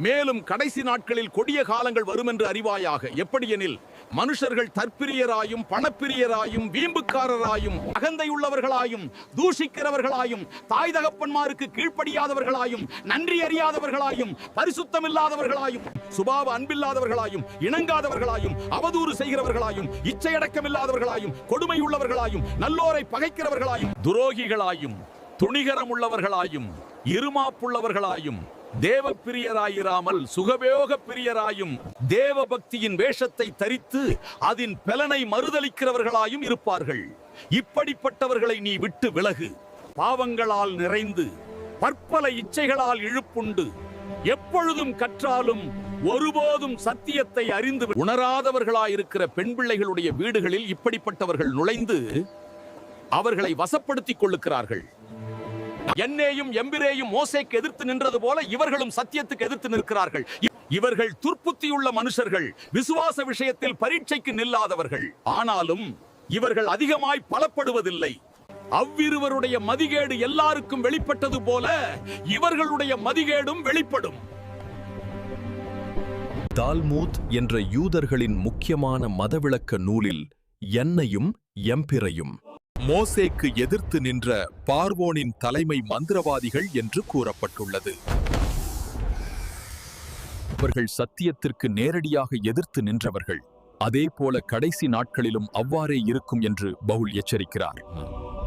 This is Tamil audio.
மேலும் கடைசி நாட்களில் கொடிய காலங்கள் வரும் என்று அறிவாயாக. எப்படியெனில் மனுஷர்கள் தற்பிரியராயும் பணப்பிரியராயும் வீம்புக்காரராயும் அகந்தையுள்ளவர்களாயும் தூஷிக்கிறவர்களாயும் தாய் தகப்பன்மாருக்கு கீழ்ப்படியாதவர்களாயும் நன்றி அறியாதவர்களாயும் பரிசுத்தமில்லாதவர்களாயும் சுபாவ அன்பில்லாதவர்களாயும் இணங்காதவர்களாயும் அவதூறு செய்கிறவர்களாயும் இச்சையடக்கமில்லாதவர்களாயும் கொடுமையுள்ளவர்களாயும் நல்லோரை பகைக்கிறவர்களாயும் துரோகிகளாயும் துணிகரமுள்ளவர்களாயும் இருமாப்புள்ளவர்களாயும் தேவ பிரியராயிராமல் சுகபோக பிரியராயும் தேவ பக்தியின் வேஷத்தை தரித்து அதன் பலனை மறுதலிக்கிறவர்களாயும் இருப்பார்கள். இப்படிப்பட்டவர்களை நீ விட்டு விலகு. பாவங்களால் நிறைந்து பற்பல இச்சைகளால் இழுப்புண்டு எப்பொழுதும் கற்றாலும் ஒருபோதும் சத்தியத்தை அறிந்து உணராதவர்களாயிருக்கிற பெண் பிள்ளைகளுடைய வீடுகளில் இப்படிப்பட்டவர்கள் நுழைந்து அவர்களை வசப்படுத்திக் கொள்ளுகிறார்கள். என்னேயும் எம்பிரேயும் மோசேக்கு எதிர்த்து நின்றது போல இவர்களும் சத்தியத்துக்கு எதிர்த்து நிற்கிறார்கள். இவர்கள் துர்ப்புத்தியுள்ள மனுஷர்கள், விசுவாச விஷயத்தில் பரீட்சைக்கு நில்லாதவர்கள். ஆனாலும் இவர்கள் அதிகமாய் பலப்படுவதில்லை. அவ்விருவருடைய மதிகேடு எல்லாருக்கும் வெளிப்பட்டது போல இவர்களுடைய மதிகேடும் வெளிப்படும். தால்மூத் என்ற யூதர்களின் முக்கியமான மதவிளக்க நூலில் என்னையும் எம்பிரையும் மோசேக்கு எதிர்த்து நின்ற பார்வோனின் தலைமை மந்திரவாதிகள் என்று கூறப்பட்டுள்ளது. அவர்கள் சத்தியத்திற்கு நேரடியாக எதிர்த்து நின்றவர்கள். அதேபோல கடைசி நாட்களிலும் அவ்வாறே இருக்கும் என்று பவுல் எச்சரிக்கிறார்.